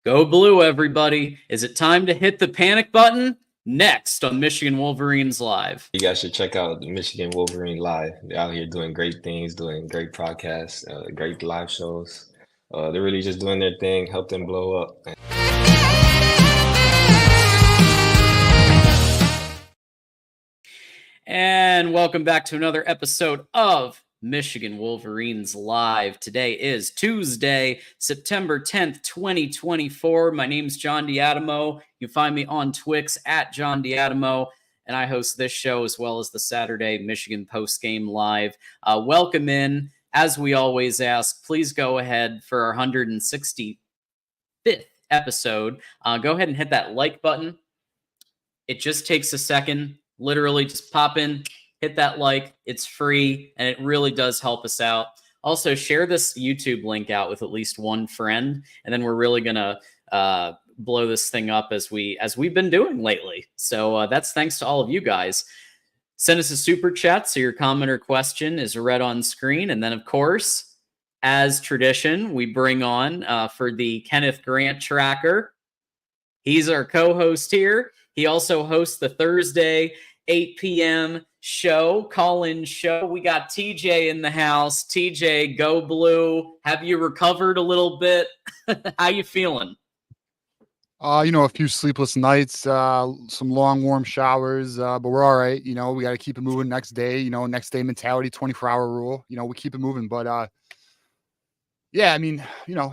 Go blue, everybody. Is it time to hit the panic button? Next on Michigan Wolverines Live. You guys should check out the Michigan Wolverine Live. They're out here doing great things, doing great podcasts, great live shows. They're really just doing their thing, help them blow up. And welcome back to another episode of Michigan Wolverines Live. Today is Tuesday, September 10th, 2024. My name's John Diadamo. You can find me on Twix at John Diadamo, and I host this show as well as the Saturday Michigan Postgame Live. Welcome in. As we always ask, please go ahead for our 165th episode. Go ahead and hit that like button. It just takes a second. Literally just pop in, hit that like. It's free, and it really does help us out. Also, share this YouTube link out with at least one friend, and then we're really going to blow this thing up as we've been doing lately. So that's thanks to all of you guys. Send us a super chat so your comment or question is read on screen. And then, of course, as tradition, we bring on for the Kenneth Grant tracker. He's our co-host here. He also hosts the Thursday 8 p.m. show, call-in show. We got TJ in the house. TJ, go blue. Have you recovered a little bit? How you feeling? A few sleepless nights, some long warm showers, but we're all right. We got to keep it moving next day, next day mentality, 24-hour rule. We keep it moving, but yeah, I mean,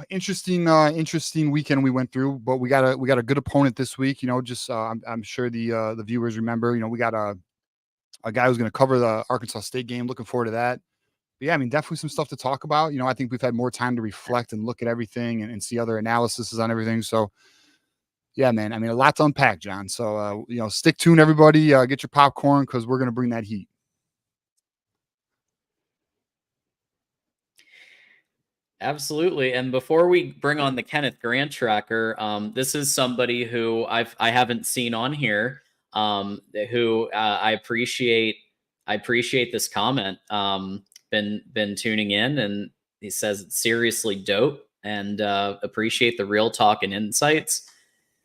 interesting weekend we went through, but we got a good opponent this week. I'm sure the viewers remember. We got a guy who's going to cover the Arkansas State game. Looking forward to that. But yeah, I mean, definitely some stuff to talk about. I think we've had more time to reflect and look at everything and see other analyses on everything. So yeah, man, I mean, a lot to unpack, John. So stick tuned, everybody. Get your popcorn because we're going to bring that heat. Absolutely. And before we bring on the Kenneth Grant tracker, this is somebody who I haven't seen on here, who I appreciate this comment. Been tuning in, and he says it's seriously dope, and appreciate the real talk and insights.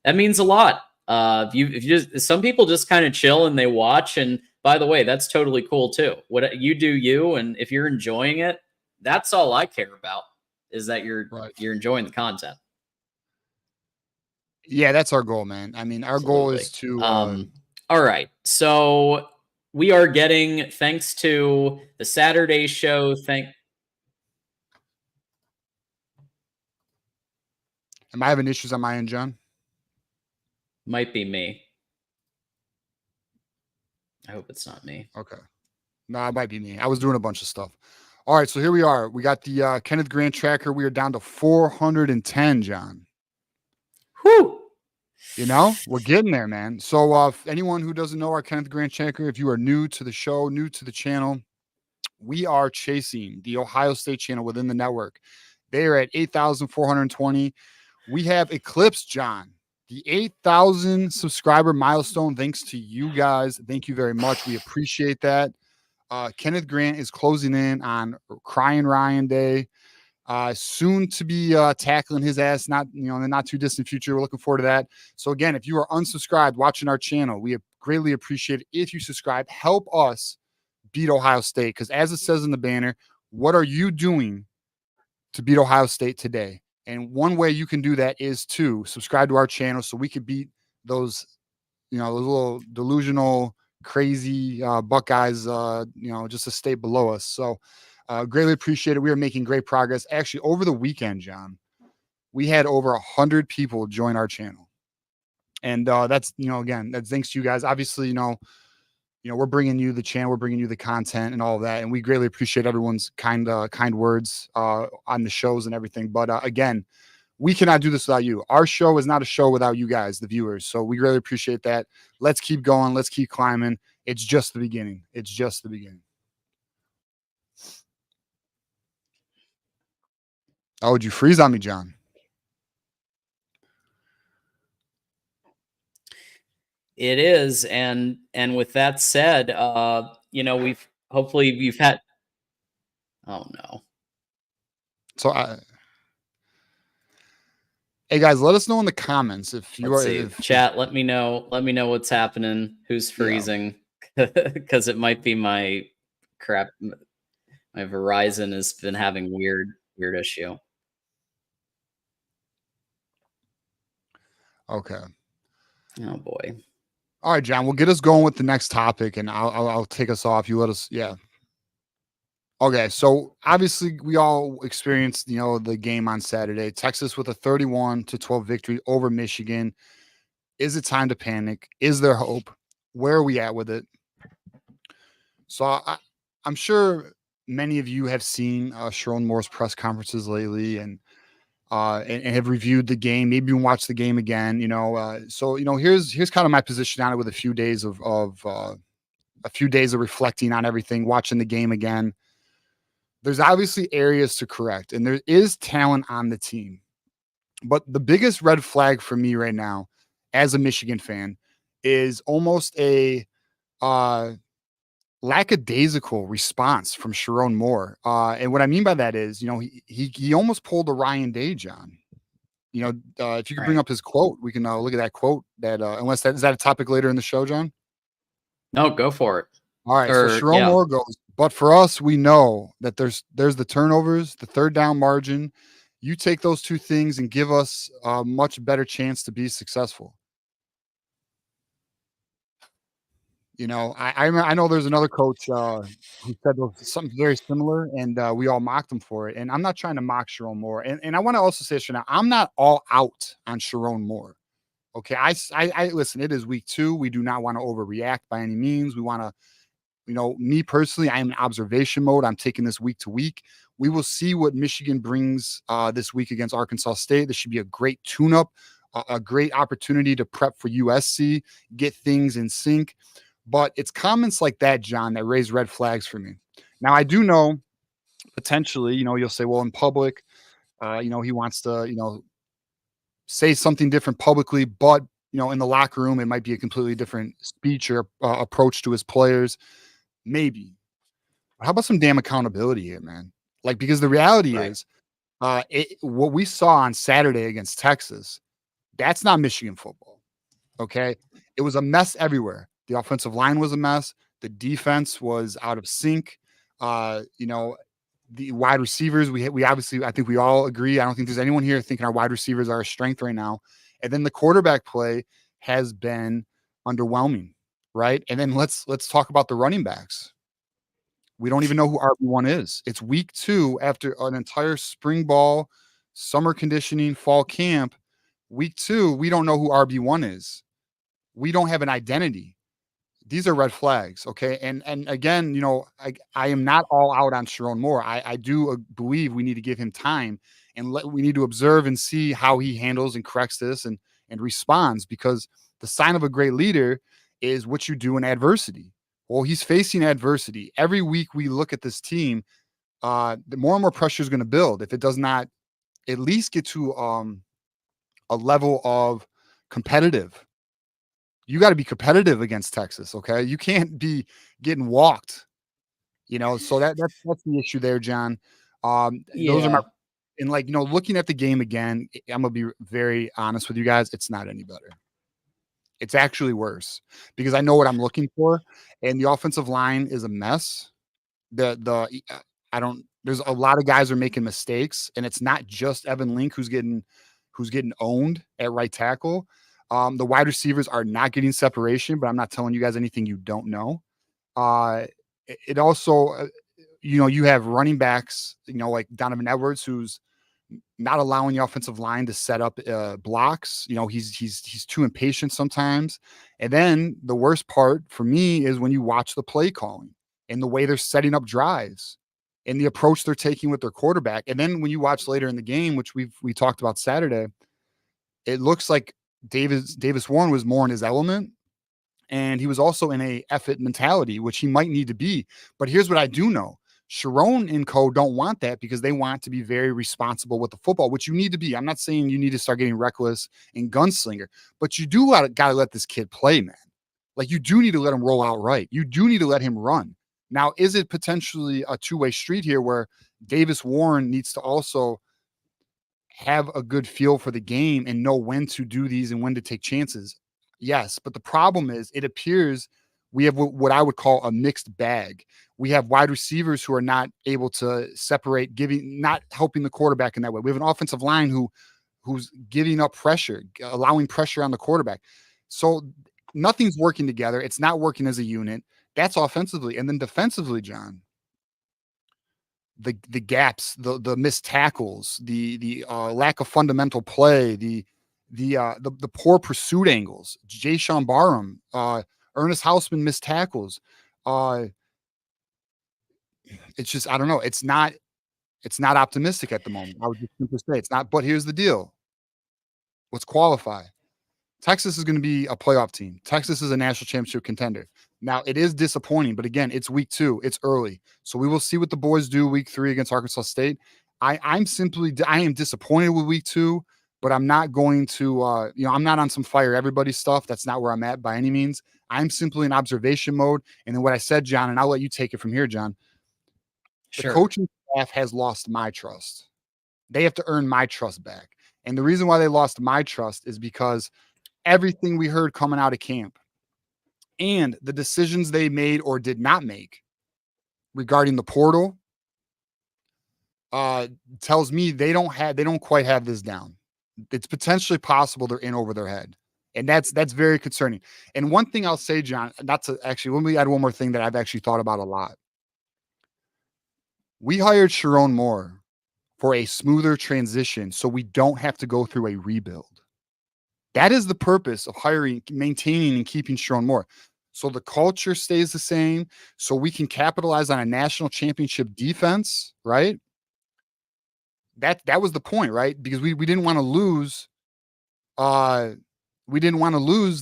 That means a lot. If you just, some people just kind of chill and they watch, and by the way, that's totally cool too. What you do, you, and if you're enjoying it, that's all I care about. Is that you're enjoying the content. Yeah, that's our goal, man. I mean, our goal is to all right. So we are getting, thanks to the Saturday show, Am I having issues on my end, John? Might be me. I hope it's not me. Okay. No, it might be me. I was doing a bunch of stuff. All right, so here we are. We got the Kenneth Grant tracker. We are down to 410, John. Whew. We're getting there, man. So anyone who doesn't know our Kenneth Grant tracker, if you are new to the show, new to the channel, we are chasing the Ohio State channel within the network. They are at 8,420. We have eclipsed, John, the 8,000 subscriber milestone. Thanks to you guys. Thank you very much. We appreciate that. Kenneth Grant is closing in on Crying Ryan Day. Soon to be tackling his ass, in the not too distant future. We're looking forward to that. So again, if you are unsubscribed watching our channel, we greatly appreciate it if you subscribe. Help us beat Ohio State, because as it says in the banner, what are you doing to beat Ohio State today? And one way you can do that is to subscribe to our channel so we could beat those little delusional, crazy Buckeyes, just to stay below us. So greatly appreciate it. We are making great progress. Actually, over the weekend, John, we had over 100 people join our channel. And that's, again, that's thanks to you guys. Obviously, we're bringing you the channel, we're bringing you the content and all of that. And we greatly appreciate everyone's kind words on the shows and everything. But again, we cannot do this without you. Our show is not a show without you guys, the viewers. So we really appreciate that. Let's keep going. Let's keep climbing. It's just the beginning. It's just the beginning. Oh, would you freeze on me, John? It is. And with that said, we've had, oh no. So Hey guys, let us know in the comments if you Let's are. see. Chat, let me know. Let me know what's happening. Who's freezing? Because it might be my crap. My Verizon has been having weird issue. Okay. Oh boy. All right, John. We'll get us going with the next topic, and I'll take us off. You let us. Yeah. Okay, so obviously we all experienced, the game on Saturday. Texas with a 31-12 victory over Michigan. Is it time to panic? Is there hope? Where are we at with it? So I'm sure many of you have seen Sharon Moore's press conferences lately, and have reviewed the game. Maybe even watched the game again. So here's kind of my position on it with a few days of reflecting on everything, watching the game again. There's obviously areas to correct, and there is talent on the team. But the biggest red flag for me right now, as a Michigan fan, is almost a lackadaisical response from Sharon Moore. And what I mean by that is, he almost pulled a Ryan Day, John. If you could bring up his quote, we can look at that quote. Unless is that a topic later in the show, John? No, go for it. All right, so Sharon Moore goes, but for us, we know that there's the turnovers, the third down margin. You take those two things and give us a much better chance to be successful. I know there's another coach who said something very similar, and we all mocked him for it. And I'm not trying to mock Sharon Moore. And I want to also say, Sharon, I'm not all out on Sharon Moore. Okay, I listen. It is week 2. We do not want to overreact by any means. We want to. Me personally, I am in observation mode. I'm taking this week to week. We will see what Michigan brings this week against Arkansas State. This should be a great tune-up, a great opportunity to prep for USC, get things in sync. But it's comments like that, John, that raise red flags for me. Now, I do know potentially, you'll say, well, in public, he wants to, say something different publicly, but, in the locker room, it might be a completely different speech or approach to his players. Maybe. How about some damn accountability here, man? Because the reality is, what we saw on Saturday against Texas, that's not Michigan football. Okay. It was a mess everywhere. The offensive line was a mess. The defense was out of sync. The wide receivers, we obviously, I think we all agree. I don't think there's anyone here thinking our wide receivers are a strength right now. And then the quarterback play has been underwhelming. Right. And then let's talk about the running backs. We don't even know who RB1 is. It's week 2 after an entire spring ball, summer conditioning, fall camp. Week 2, we don't know who RB1 is. We don't have an identity. These are red flags, okay? And again, I am not all out on Sharon Moore. I do believe we need to give him time, and we need to observe and see how he handles and corrects this and responds, because the sign of a great leader is what you do in adversity. Well, he's facing adversity. Every week we look at this team, the more and more pressure is going to build if it does not at least get to a level of competitive. You got to be competitive against Texas, okay? You can't be getting walked, so that's the issue there, John. Those are my, and looking at the game again, I'm going to be very honest with you guys. It's not any better. It's actually worse, because I know what I'm looking for, and the offensive line is a mess. There's a lot of guys are making mistakes, and it's not just Evan Link who's getting owned at right tackle. The wide receivers are not getting separation, but I'm not telling you guys anything you don't know. It also, you have running backs, like Donovan Edwards, who's not allowing the offensive line to set up blocks. He's too impatient sometimes. And then the worst part for me is when you watch the play calling and the way they're setting up drives and the approach they're taking with their quarterback. And then when you watch later in the game, which we talked about Saturday, it looks like Davis Warren was more in his element, and he was also in a effort mentality, which he might need to be. But here's what I do know. Sharon and co don't want that, because they want to be very responsible with the football, which you need to be. I'm not saying you need to start getting reckless and gunslinger, but you do got to let this kid play, man. You do need to let him roll out right. You do need to let him run. Now, is it potentially a two-way street here where Davis Warren needs to also have a good feel for the game and know when to do these and when to take chances. Yes, but the problem is it appears we have what I would call a mixed bag. We have wide receivers who are not able to separate, not helping the quarterback in that way. We have an offensive line who's giving up pressure, allowing pressure on the quarterback. So nothing's working together. It's not working as a unit. That's offensively. And then defensively, John, the gaps, the missed tackles, the lack of fundamental play, the poor pursuit angles, Jay Sean Barham, Ernest Hausman missed tackles. It's just, I don't know. It's not optimistic at the moment. I would just simply say it's not. But here's the deal. Let's qualify. Texas is going to be a playoff team. Texas is a national championship contender. Now, it is disappointing, but again, it's week 2. It's early. So we will see what the boys do week 3 against Arkansas State. I am disappointed with week 2, but I'm not going to, I'm not on some fire everybody stuff. That's not where I'm at by any means. I'm simply in observation mode. And then what I said, John, and I'll let you take it from here, John. Sure. The coaching staff has lost my trust. They have to earn my trust back. And the reason why they lost my trust is because everything we heard coming out of camp and the decisions they made or did not make regarding the portal tells me they don't quite have this down. It's potentially possible they're in over their head. And that's very concerning. And one thing I'll say, John, let me add one more thing that I've actually thought about a lot. We hired Sharon Moore for a smoother transition so we don't have to go through a rebuild. That is the purpose of hiring, maintaining, and keeping Sharon Moore. So the culture stays the same, so we can capitalize on a national championship defense, right? That was the point, right? Because we didn't want to lose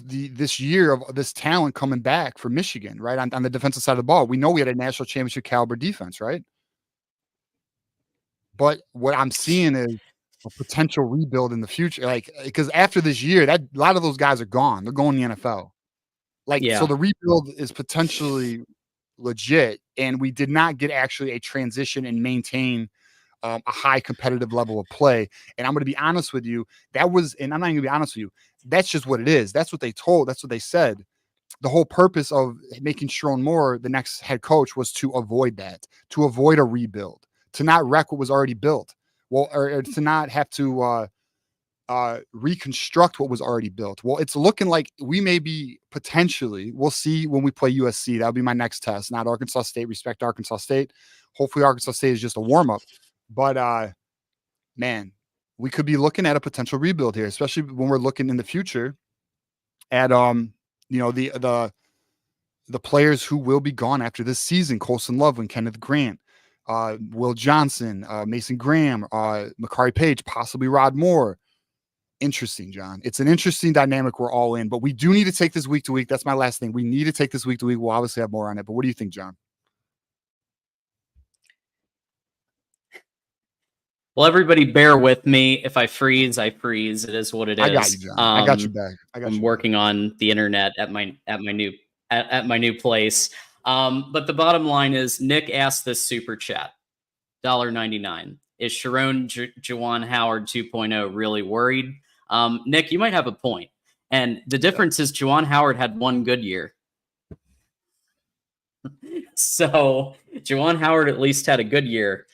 this year of this talent coming back for Michigan, right? On the defensive side of the ball. We know we had a national championship caliber defense, right? But what I'm seeing is a potential rebuild in the future. Like, because after this year, a lot of those guys are gone. They're going to the NFL. So the rebuild is potentially legit. And we did not get actually a transition and maintain a high competitive level of play. And I'm going to be honest with you. And I'm not going to be honest with you. That's just what it is. That's what they told. That's what they said. The whole purpose of making Sharon Moore the next head coach was to avoid that, to avoid a rebuild, to not wreck what was already built. Well, or to not have to reconstruct what was already built. Well, it's looking like we may be potentially, we'll see when we play USC. That'll be my next test, not Arkansas State. Respect Arkansas State. Hopefully Arkansas State is just a warm-up. But man, we could be looking at a potential rebuild here, especially when we're looking in the future at the players who will be gone after this season: Colson Loveland, Kenneth Grant, Will Johnson, Mason Graham, Makari Page, possibly Rod Moore. Interesting, John. It's an interesting dynamic we're all in, but we do need to take this week to week. That's my last thing. We need to take this week to week. We'll obviously have more on it, but what do you think, John? Well, everybody bear with me. If I freeze, I freeze. It is what it is. I got you, John. I got you back. I'm working on the internet at my new place. But the bottom line is, Nick asked this super chat, $1.99. Is Sharon Juwan Howard 2.0 really worried? Nick, you might have a point. And the difference is Juwan Howard had one good year. So Juwan Howard at least had a good year.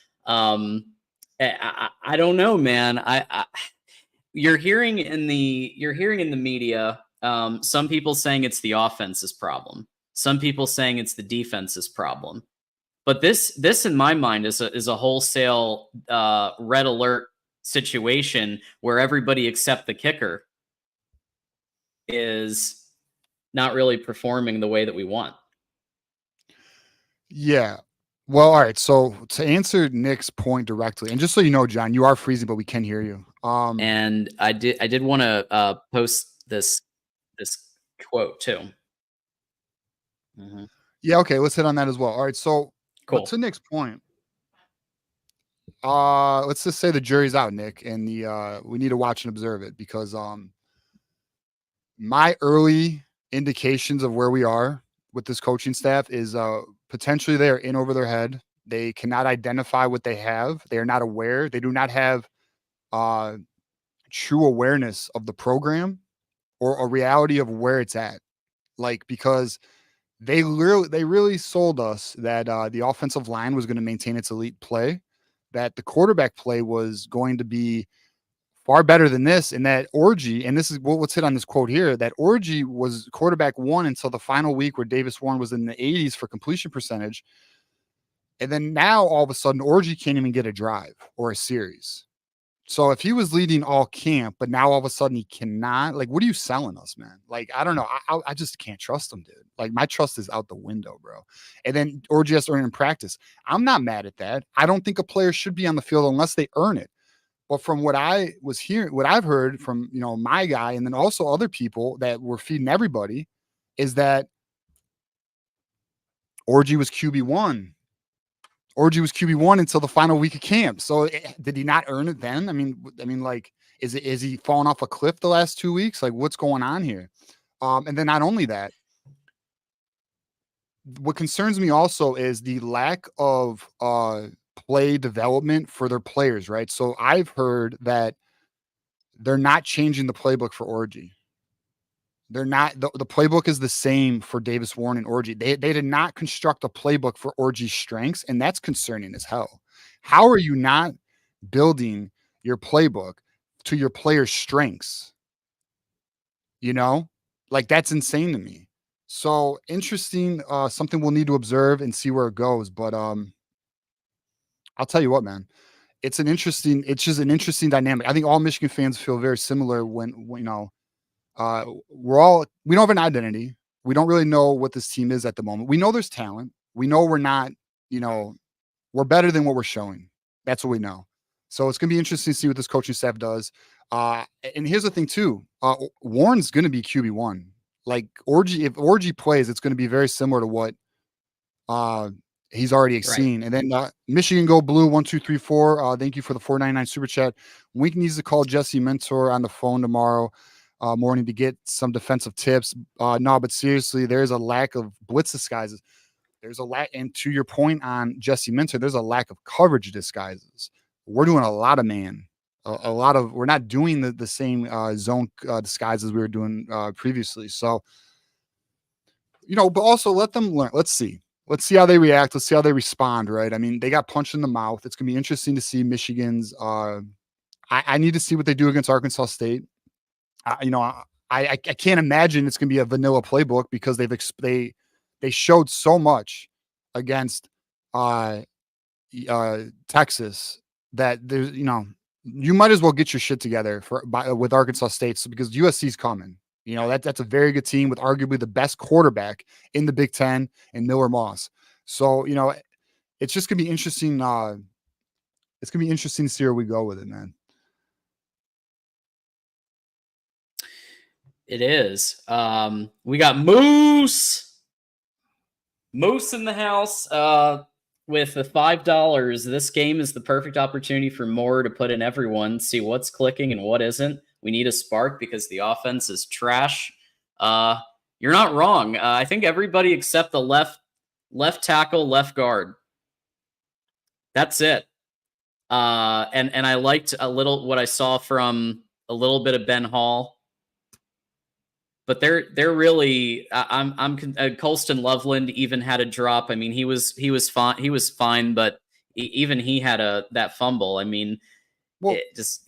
I don't know, man. You're hearing in the media, some people saying it's the offense's problem. Some people saying it's the defense's problem. But this in my mind is a wholesale red alert situation where everybody except the kicker is not really performing the way that we want. Yeah. Well, all right. So to answer Nick's point directly, and just so you know, John, you are freezing, but we can hear you. And I did want to post this quote too. Mm-hmm. Yeah. Okay. Let's hit on that as well. All right. So cool. To Nick's point, let's just say the jury's out, Nick, and we need to watch and observe it, because my early indications of where we are with this coaching staff is potentially they are in over their head. They cannot identify what they have. They are not aware. They do not have true awareness of the program or a reality of where it's at. Like, because they really sold us that the offensive line was going to maintain its elite play, that the quarterback play was going to be far better than this, and that Orji, and this is let's hit on this quote here, that Orji was quarterback one until the final week where Davis Warren was in the 80s for completion percentage. And then now all of a sudden Orji can't even get a drive or a series. So if he was leading all camp, but now all of a sudden he cannot, like, what are you selling us, man? Like, I don't know. I just can't trust him, dude. Like, my trust is out the window, bro. And then Orji has to earn it in practice. I'm not mad at that. I don't think a player should be on the field unless they earn it. But from what I was hearing, what I've heard from, my guy, and then also other people that were feeding everybody, is that Orji was QB1. Orji was QB1 until the final week of camp. So did he not earn it then? I mean, like, is he falling off a cliff the last 2 weeks? Like, what's going on here? And then not only that, what concerns me also is the lack of play development for their players, right? So I've heard that they're not changing the playbook for Orji. They're not, the playbook is the same for Davis Warren and Orji. They did not construct a playbook for Orji's strengths, and that's concerning as hell. How are you not building your playbook to your players' strengths? Like, that's insane to me. So interesting, something we'll need to observe and see where it goes. But I'll tell you what, man, it's just an interesting dynamic. I think all Michigan fans feel very similar when we don't have an identity. We don't really know what this team is at the moment. We know there's talent. We know we're not, we're better than what we're showing. That's what we know. So it's going to be interesting to see what this coaching staff does. And here's the thing too, Warren's going to be QB1. Like, if Orji plays, it's going to be very similar to what he's already seen. And then Michigan Go Blue 1234. Thank you for the $4.99 super chat. Wink needs to call Jesse Mentor on the phone tomorrow morning to get some defensive tips. No, but seriously, there's a lack of blitz disguises. There's a lack, and to your point on Jesse Mentor, there's a lack of coverage disguises. We're doing a lot of man. We're not doing the same zone disguises we were doing previously. So, but also let them learn. Let's see how they react. Let's see how they respond. Right. I mean, they got punched in the mouth. It's going to be interesting to see Michigan's. I need to see what they do against Arkansas State. I can't imagine it's going to be a vanilla playbook because they showed so much against Texas that there's, you might as well get your shit together with Arkansas State, because USC's coming. That's a very good team with arguably the best quarterback in the Big Ten and Miller Moss. So, it's just going to be interesting. It's going to be interesting to see where we go with it, man. It is. We got Moose in the house. With the $5, this game is the perfect opportunity for Moore to put in everyone, see what's clicking and what isn't. We need a spark because the offense is trash. You're not wrong. I think everybody except the left tackle, left guard. That's it. And I liked a little what I saw from a little bit of Ben Hall. But they're really Colston Loveland even had a drop. I mean, he was fine, but even he had that fumble. I mean,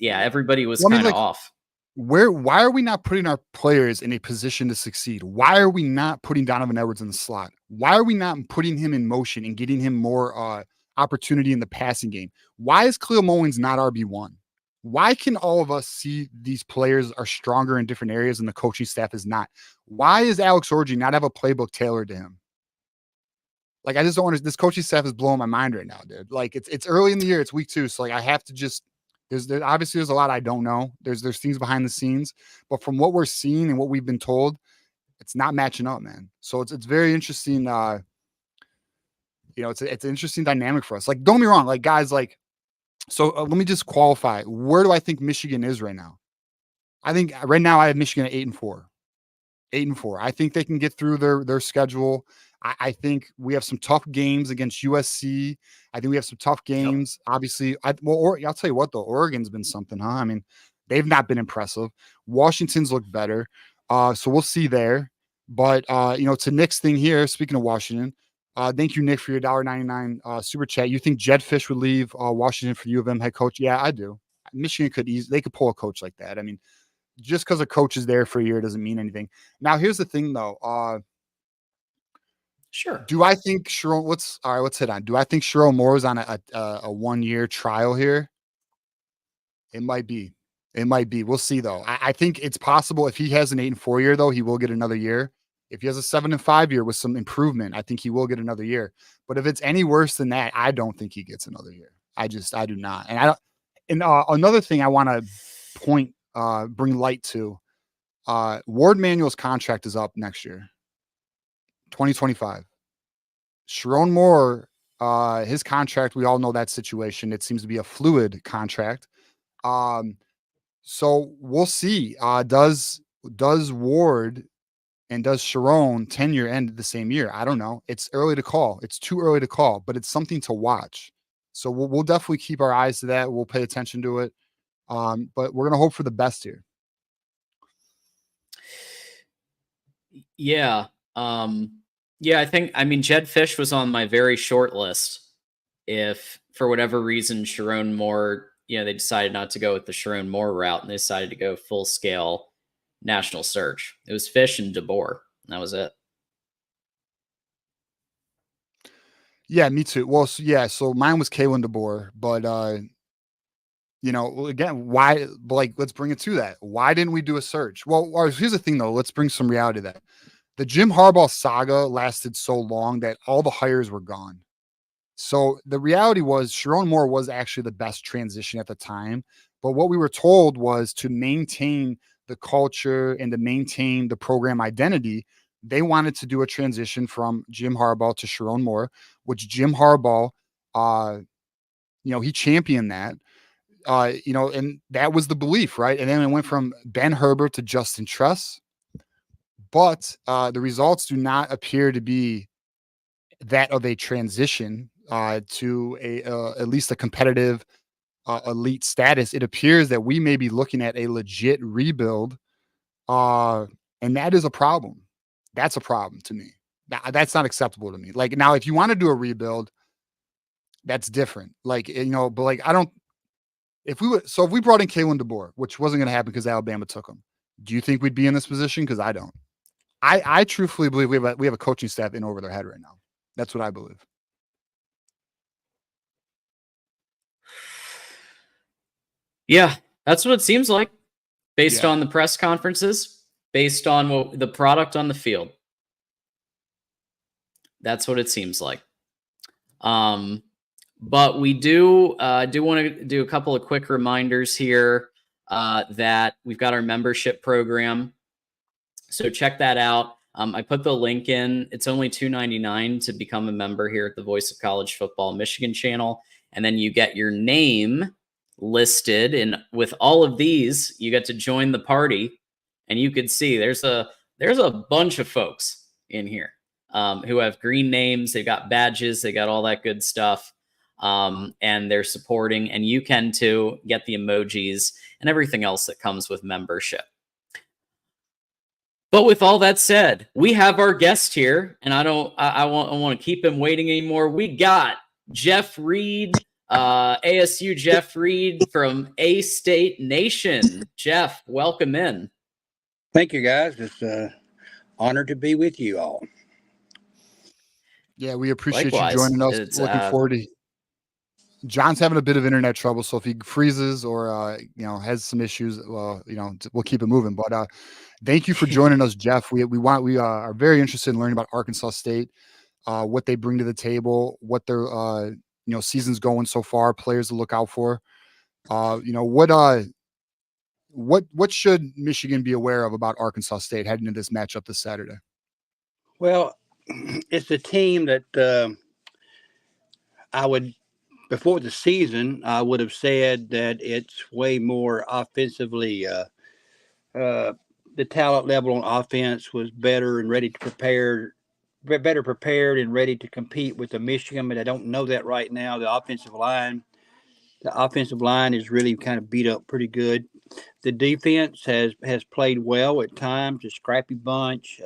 everybody was kind of off. Why are we not putting our players in a position to succeed? Why are we not putting Donovan Edwards in the slot? Why are we not putting him in motion and getting him more opportunity in the passing game? Why is Khalil Mullins not RB1? Why can all of us see these players are stronger in different areas and the coaching staff is not? Why is Alex Orji not have a playbook tailored to him? Like, I just don't understand. This coaching staff is blowing my mind right now, dude. Like, it's early in the year. It's week 2. So, like, I have to just obviously there's a lot I don't know. There's things behind the scenes. But from what we're seeing and what we've been told, it's not matching up, man. So it's very interesting. It's an interesting dynamic for us. Like, don't get me wrong. Like, guys, like, so let me just qualify. Where do I think Michigan is right now? I think right now I have Michigan at 8-4. 8-4. I think they can get through their schedule. I think we have some tough games against USC. I think we have some tough games. Yep. Obviously, I'll tell you what, though, Oregon's been something, huh? I mean, they've not been impressive. Washington's looked better. So we'll see there. But, to Nick's thing here, speaking of Washington, thank you, Nick, for your $1.99 super chat. You think Jed Fish would leave Washington for U of M head coach? Yeah, I do. Michigan they could pull a coach like that. I mean, just because a coach is there for a year doesn't mean anything. Now, here's the thing, though. Sure. Do I think Sharon? Let's hit on. Do I think Sharon Moore is on a 1-year trial here? It might be. We'll see, though. I think it's possible if he has an 8-4 year, though, he will get another year. If he has a 7-5 year with some improvement, I think he will get another year. But if it's any worse than that, I don't think he gets another year. I do not. And I don't. And another thing I want to bring light to, Ward Manuel's contract is up next year, 2025. Sharon Moore, his contract, we all know that situation. It seems to be a fluid contract. So we'll see. Does Ward and does Sharon tenure end the same year? I don't know. It's early to call. It's too early to call, but it's something to watch. So we'll definitely keep our eyes to that. We'll pay attention to it. But we're gonna hope for the best here. Yeah. I think, Jed Fish was on my very short list. If for whatever reason, Sharon Moore, they decided not to go with the Sharon Moore route and they decided to go full scale national search. It was Fish and DeBoer. That was it. Yeah, me too. Well, so mine was Kalen DeBoer, but again, why? Let's bring it to that. Why didn't we do a search? Well, here's the thing, though. Let's bring some reality to that. The Jim Harbaugh saga lasted so long that all the hires were gone. So the reality was Sharon Moore was actually the best transition at the time. But what we were told was to maintain the culture and to maintain the program identity, they wanted to do a transition from Jim Harbaugh to Sharon Moore, which Jim Harbaugh, he championed that. And that was the belief, right? And then it went from Ben Herbert to Justin Truss. But the results do not appear to be that of a transition to at least a competitive elite status. It appears that we may be looking at a legit rebuild, and that is a problem. That's a problem to me. That's not acceptable to me. Now, if you want to do a rebuild, that's different. But I don't. If we brought in Kalen DeBoer, which wasn't going to happen because Alabama took him, do you think we'd be in this position? Because I don't. I truthfully believe we have a coaching staff in over their head right now. That's what I believe. Yeah, that's what it seems like based on the press conferences, based on the product on the field. That's what it seems like. But we do want to do a couple of quick reminders here that we've got our membership program. So check that out. I put the link in. It's only $2.99 to become a member here at the Voice of College Football Michigan channel. And then you get your name listed. And with all of these, you get to join the party. And you could see there's a bunch of folks in here who have green names. They've got badges. They got all that good stuff. And they're supporting. And you can too get the emojis and everything else that comes with membership. But with all that said, we have our guest here, and I want to keep him waiting anymore. We got Jeff Reed, ASU Jeff Reed from A-State Nation. Jeff, welcome in. Thank you, guys. It's an honor to be with you all. Yeah, we appreciate Likewise. You joining us. It's, looking forward to. John's having a bbit of internet trouble, so if he freezes or has some issues, we'll keep it moving. But thank you for joining us, Jeff. We are very interested in learning about Arkansas State, what they bring to the table, what their season's going so far, players to look out for. What should Michigan be aware of about Arkansas State heading into this matchup this Saturday? Well, it's a team that before the season, I would have said that it's way more offensively. The talent level on offense was better and ready to prepare better prepared and ready to compete with the Michigan, but I don't know that right now. The offensive line is really kind of beat up pretty good. The defense has played well at times, a scrappy bunch.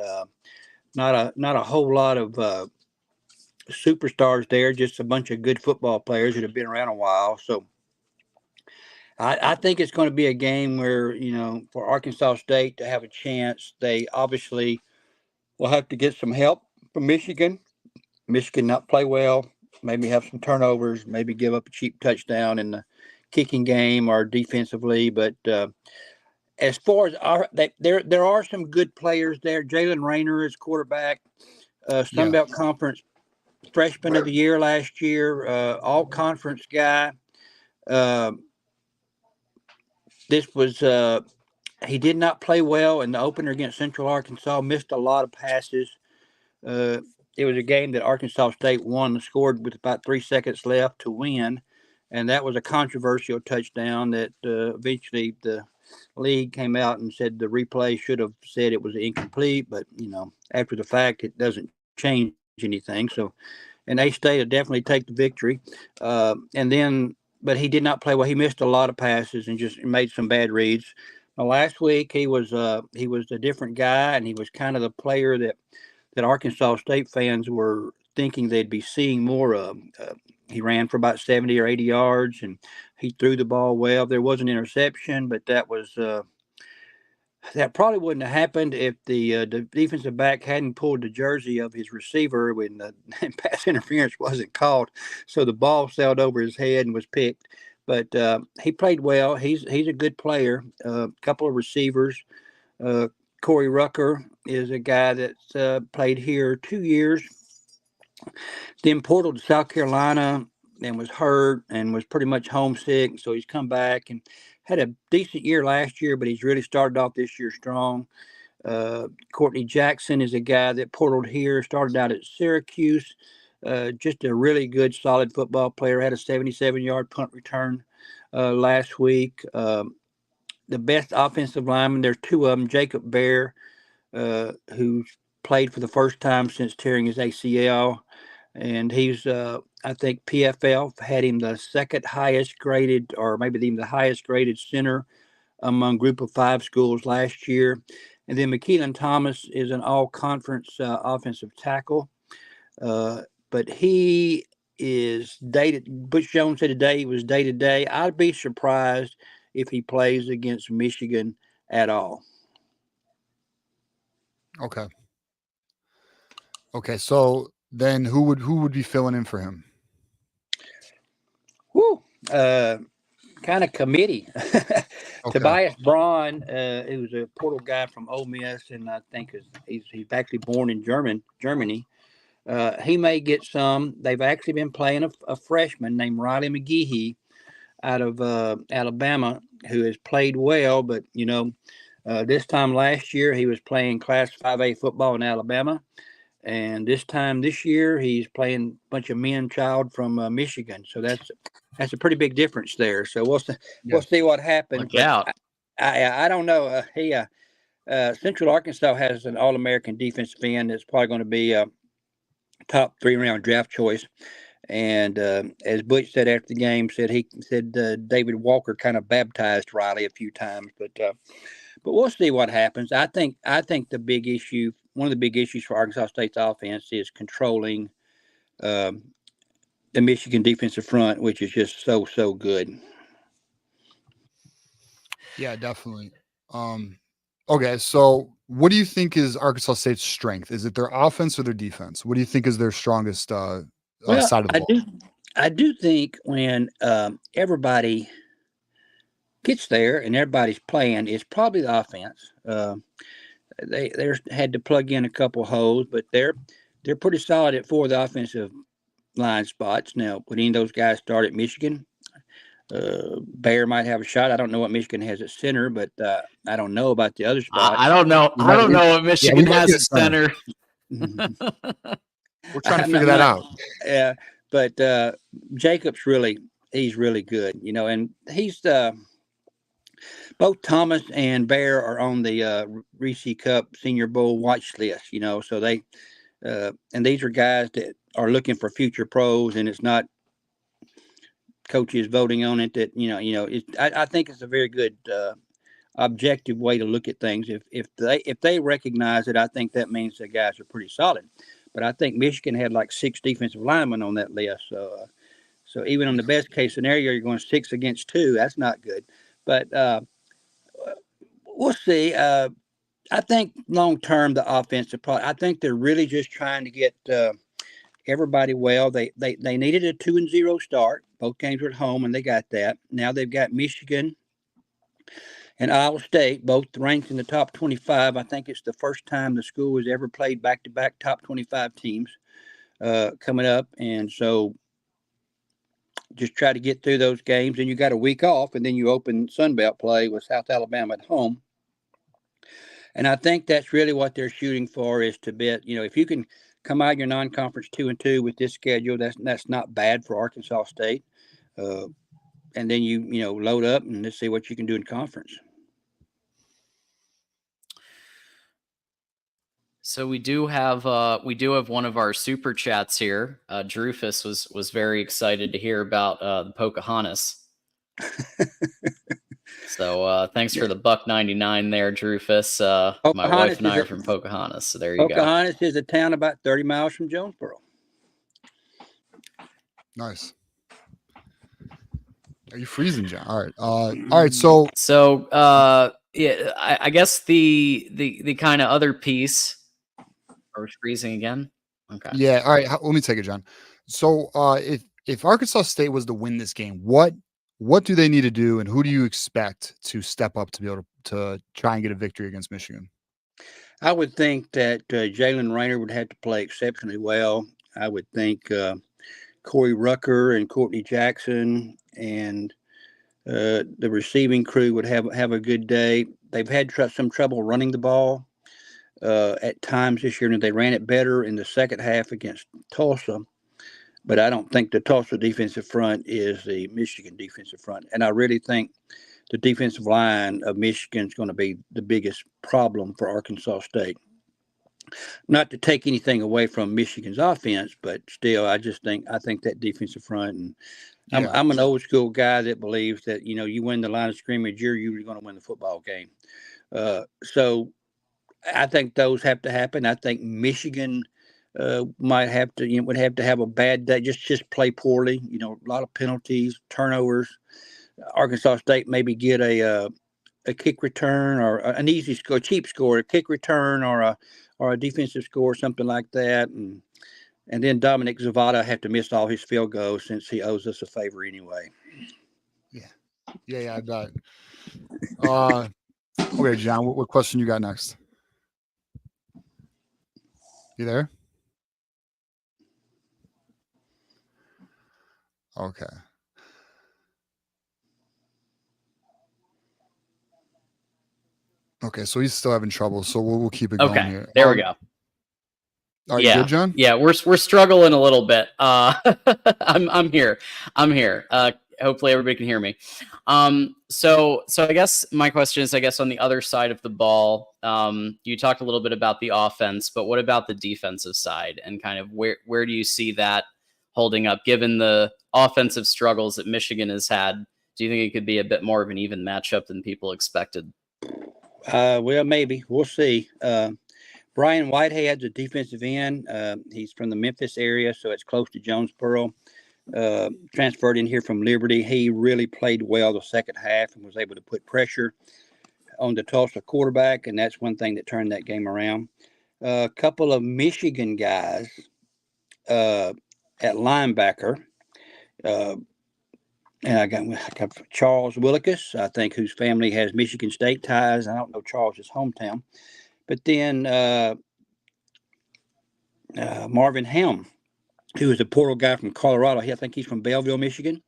Not a whole lot of superstars there, just a bunch of good football players that have been around a while. So I think it's going to be a game where, for Arkansas State to have a chance, they obviously will have to get some help from Michigan. Michigan not play well, maybe have some turnovers, maybe give up a cheap touchdown in the kicking game or defensively. But as far as there are some good players there. Jalen Rayner is quarterback, Sun Belt Conference freshman of the year last year, all conference guy. This was he did not play well in the opener against Central Arkansas, missed a lot of passes. It was a game that Arkansas State won and scored with about 3 seconds left to win. And that was a controversial touchdown that eventually the league came out and said the replay should have said it was incomplete. But, after the fact, it doesn't change anything. So, and A-State will definitely take the victory. But he did not play well. He missed a lot of passes and just made some bad reads. Last week, he was a different guy, and he was kind of the player that Arkansas State fans were thinking they'd be seeing more of. He ran for about 70 or 80 yards, and he threw the ball well. There was an interception, but that probably wouldn't have happened if the defensive back hadn't pulled the jersey of his receiver when the pass interference wasn't called. So the ball sailed over his head and was picked. But he played well. He's a good player. A couple of receivers. Corey Rucker is a guy that's played here 2 years. Then portaled to South Carolina and was hurt and was pretty much homesick. So he's come back and had a decent year last year, but he's really started off this year strong. Courtney Jackson is a guy that portaled here, started out at Syracuse. Just a really good, solid football player. Had a 77-yard punt return last week. The best offensive lineman, there's two of them, Jacob Bear, who played for the first time since tearing his ACL. And he's, I think PFL had him the second highest graded, or maybe even the highest graded center among group of 5 schools last year. And then McKeelan Thomas is an all-conference offensive tackle. But he is dated. Butch Jones said today he was day-to-day. I'd be surprised if he plays against Michigan at all. Okay. So then who would be filling in for him? Kind of committee. Okay. Tobias Braun, who was a portal guy from Ole Miss, and I think he's actually born in Germany. He may get some. They've actually been playing a freshman named Riley McGehee out of Alabama, who has played well, but this time last year he was playing Class 5A football in Alabama, and this year he's playing a bunch of child from Michigan. So that's a pretty big difference there. So we'll see what happens. Look out. I don't know. Central Arkansas has an All-American defensive end that's probably going to be a top 3-round draft choice. And as Butch said after the game, David Walker kind of baptized Riley a few times, but we'll see what happens. I think the big issue, one of the big issues for Arkansas State's offense, is controlling the Michigan defensive front, which is just so good. Yeah, definitely. Okay, so what do you think is Arkansas State's strength? Is it their offense or their defense? What do you think is their strongest side of the ball? I do think when everybody gets there and everybody's playing, it's probably the offense. They had to plug in a couple holes, but they're pretty solid at 4 of the offensive line spots. Now, would any of those guys start at Michigan? Bear might have a shot. I don't know what Michigan has at center, but I don't know about the other spots. I don't know. I don't know what Michigan has at center. We're trying to figure that out. Yeah, but Jacob's he's really good, and he's both Thomas and Bear are on the Reese Cup Senior Bowl watch list, so And these are guys that are looking for future pros, and it's not coaches voting on it. That I think it's a very good objective way to look at things. If they recognize it, I think that means the guys are pretty solid. But I think Michigan had like 6 defensive linemen on that list. So even on the best case scenario, you're going 6 against 2. That's not good. But we'll see. I think long term, the offensive part, I think they're really just trying to get everybody well. They needed a 2-0 start. Both games were at home, and they got that. Now they've got Michigan and Iowa State, both ranked in the top 25. I think it's the first time the school has ever played back-to-back top 25 teams coming up. And so just try to get through those games. And you got a week off, and then you open Sunbelt play with South Alabama at home. And I think that's really what they're shooting for, is to bet, if you can come out of your non-conference 2-2 with this schedule, that's not bad for Arkansas State. And then you load up and let's see what you can do in conference. So we do have one of our super chats here. Drufus was very excited to hear about the Pocahontas. So thanks for the $1.99 there, Drufus. My wife and I are from Pocahontas, so there you go. Pocahontas is a town about 30 miles from Jonesboro. Nice. Are you freezing, John? All right. So yeah, I guess the kind of other piece. Are we freezing again? Okay. Yeah. All right. Let me take it, John. So if Arkansas State was to win this game, what do they need to do, and who do you expect to step up to be able to try and get a victory against Michigan? I would think that Jalen Rayner would have to play exceptionally well. I would think Corey Rucker and Courtney Jackson and the receiving crew would have a good day. They've had some trouble running the ball at times this year, and they ran it better in the second half against Tulsa. But I don't think the Tulsa defensive front is the Michigan defensive front. And I really think the defensive line of Michigan is going to be the biggest problem for Arkansas State. Not to take anything away from Michigan's offense, but still, I think that defensive front. And I'm an old school guy that believes that, you win the line of scrimmage, you're usually going to win the football game. So I think those have to happen. I think Michigan would have to have a bad day, just play poorly. A lot of penalties, turnovers. Arkansas State maybe get a kick return or an easy score, a cheap score, a kick return or a defensive score, something like that, and then Dominic Zavada have to miss all his field goals since he owes us a favor anyway. Yeah, I bet. Okay, John, what question you got next? You there? Okay. Okay, so he's still having trouble, so we'll keep it going here. There we go. Are you good, John? Yeah, we're struggling a little bit. I'm here. Hopefully everybody can hear me. So I guess my question is, on the other side of the ball, you talked a little bit about the offense, but what about the defensive side, and kind of where do you see that holding up given the offensive struggles that Michigan has had? Do you think it could be a bit more of an even matchup than people expected? Well, maybe. We'll see. Brian Whitehead's a defensive end. He's from the Memphis area, so it's close to Jonesboro. Transferred in here from Liberty. He really played well the second half and was able to put pressure on the Tulsa quarterback, and that's one thing that turned that game around. A couple of Michigan guys at linebacker. And I got Charles Willikis, I think, whose family has Michigan State ties. I don't know Charles's hometown. But then Marvin Helm, who is a portal guy from Colorado. I think he's from Belleville, Michigan.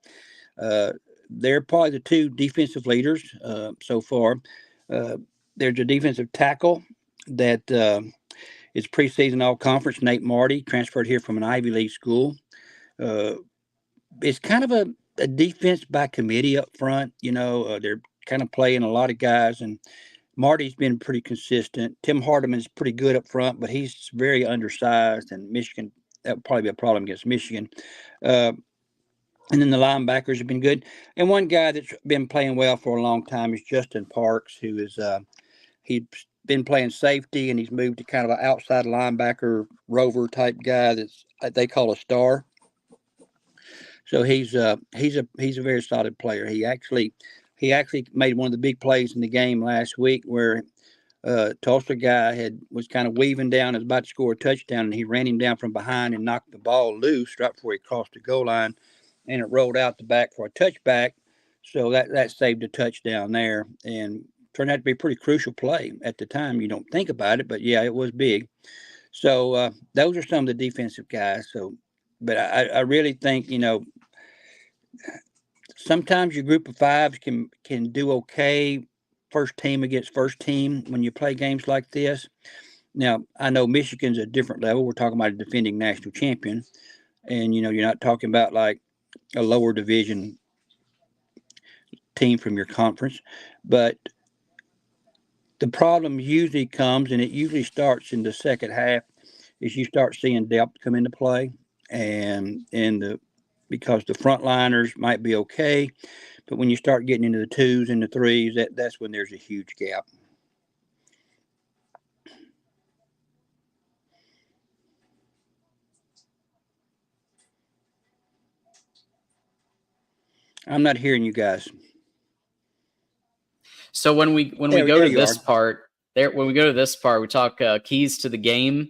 They're probably the two defensive leaders so far. There's a defensive tackle that is preseason all-conference, Nate Marty, transferred here from an Ivy League school. It's kind of a defense by committee up front. They're kind of playing a lot of guys, and Marty's been pretty consistent. Tim Hardeman's pretty good up front, but he's very undersized, and Michigan, that would probably be a problem against Michigan. And then the linebackers have been good. And one guy that's been playing well for a long time is Justin Parks, who is he's been playing safety, and he's moved to kind of an outside linebacker rover type guy that's they call a star. So he's a very solid player. He actually made one of the big plays in the game last week where Tulsa guy was kind of weaving down, was about to score a touchdown, and he ran him down from behind and knocked the ball loose right before he crossed the goal line, and it rolled out the back for a touchback. So that saved a touchdown there, and turned out to be a pretty crucial play at the time. You don't think about it, but yeah, it was big. So those are some of the defensive guys. So, but I really think, sometimes your group of fives can do okay first team against first team when you play games like this. Now, I know Michigan's a different level. We're talking about a defending national champion. And, you're not talking about like a lower division team from your conference. But the problem usually comes, and it usually starts in the second half, is you start seeing depth come into play. Because the frontliners might be okay, but when you start getting into the twos and the threes, that's when there's a huge gap. I'm not hearing you guys. So when we go to this part, we talk keys to the game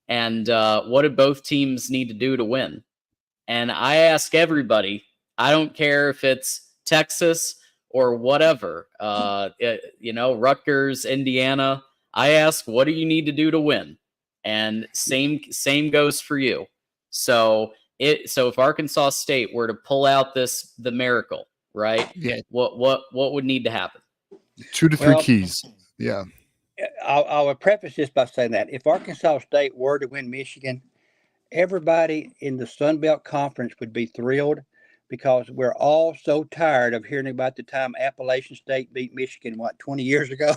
and what do both teams need to do to win. And I ask everybody, I don't care if it's Texas or whatever, Rutgers, Indiana. I ask, what do you need to do to win? And same goes for you. So if Arkansas State were to pull out the miracle, right? Yeah. What would need to happen? 2 to 3 keys. Yeah. I'll preface this by saying that if Arkansas State were to win Michigan, everybody in the Sun Belt Conference would be thrilled, because we're all so tired of hearing about the time Appalachian State beat Michigan, 20 years ago?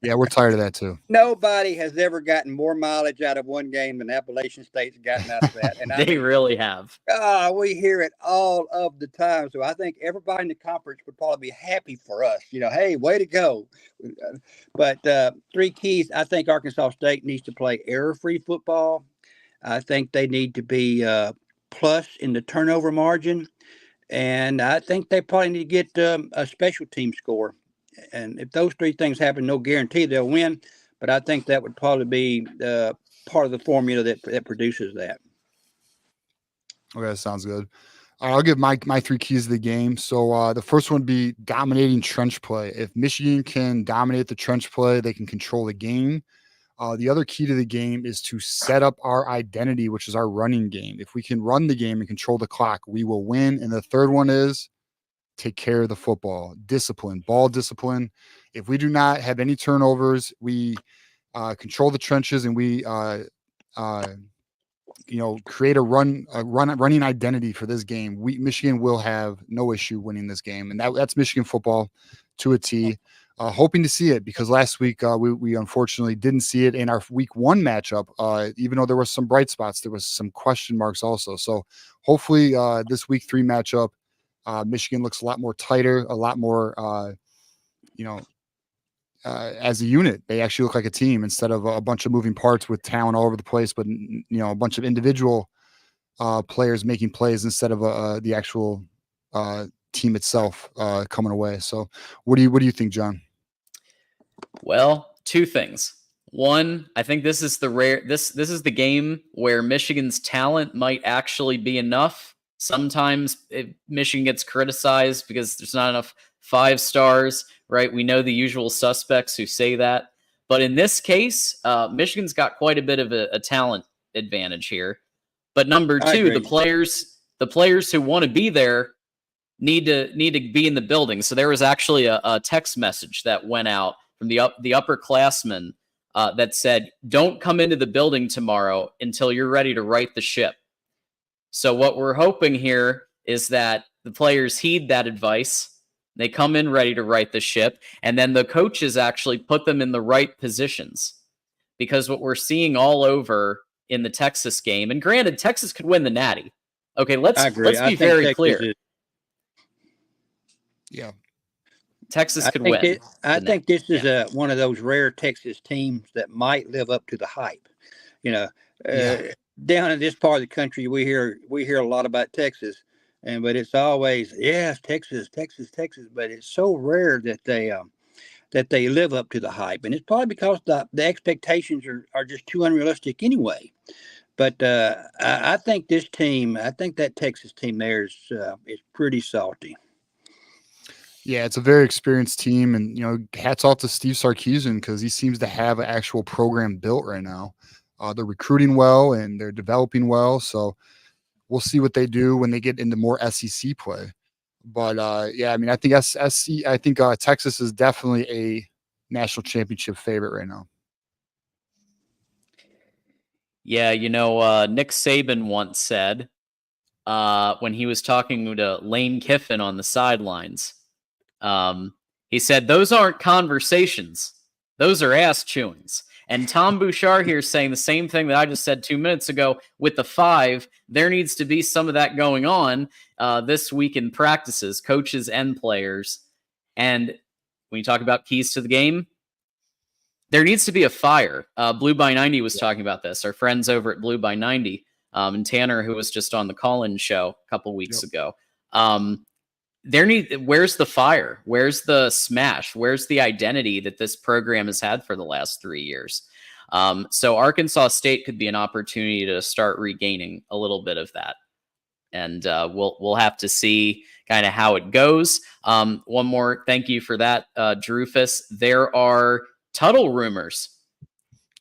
Yeah, we're tired of that too. Nobody has ever gotten more mileage out of one game than Appalachian State's gotten out of that. And they really have. We hear it all of the time. So I think everybody in the conference would probably be happy for us. Hey, way to go. But 3 keys, I think Arkansas State needs to play error-free football. I think they need to be plus in the turnover margin. And I think they probably need to get a special team score. And if those 3 things happen, no guarantee they'll win. But I think that would probably be part of the formula that produces that. Okay, that sounds good. I'll give my 3 keys to the game. So the first one would be dominating trench play. If Michigan can dominate the trench play, they can control the game. The other key to the game is to set up our identity, which is our running game. If we can run the game and control the clock, we will win. And the third one is take care of the football, discipline, ball discipline. If we do not have any turnovers, we control the trenches, and we create a running identity for this game. Michigan will have no issue winning this game, and that's Michigan football to a T. Hoping to see it, because last week we unfortunately didn't see it in our week 1 matchup. Even though there was some bright spots, there was some question marks also. So hopefully this week 3 matchup, Michigan looks a lot more tighter, a lot more, as a unit. They actually look like a team instead of a bunch of moving parts with talent all over the place, but a bunch of individual players making plays instead of the actual team itself coming away. So what do you think, John? Well, 2 things. One, I think this is this is the game where Michigan's talent might actually be enough. Sometimes Michigan gets criticized because there's not enough 5 stars, right? We know the usual suspects who say that. But in this case, Michigan's got quite a bit of a talent advantage here. But number 2, the players who want to be there need to be in the building. So there was actually a text message that went out from the upperclassmen that said, "Don't come into the building tomorrow until you're ready to right the ship." So what we're hoping here is that the players heed that advice They come in ready to right the ship, and then the coaches actually put them in the right positions. Because what we're seeing all over in the Texas game, and granted, Texas could win the Natty. Okay, let's be very clear. Yeah. Texas could win. I think this is one of those rare Texas teams that might live up to the hype. Down in this part of the country, we hear a lot about Texas, but it's always Texas. But it's so rare that they live up to the hype, and it's probably because the expectations are just too unrealistic anyway. But I think that Texas team there is pretty salty. Yeah, it's a very experienced team, and hats off to Steve Sarkisian because he seems to have an actual program built right now. They're recruiting well and they're developing well, so we'll see what they do when they get into more SEC play. But I mean, I think Texas is definitely a national championship favorite right now. Yeah, Nick Saban once said when he was talking to Lane Kiffin on the sidelines, he said, "Those aren't conversations; those are ass chewings." And Tom Bouchard here is saying the same thing that I just said 2 minutes ago with the 5. There needs to be some of that going on this week in practices, coaches and players. And when you talk about keys to the game, there needs to be a fire. Blue by 90 was talking about this. Our friends over at Blue by 90, and Tanner, who was just on the call-in show a couple weeks ago. Where's the fire? Where's the smash? Where's the identity that this program has had for the last 3 years? So Arkansas State could be an opportunity to start regaining a little bit of that. And we'll have to see kind of how it goes. One more thank you for that, Drufus. There are Tuttle rumors.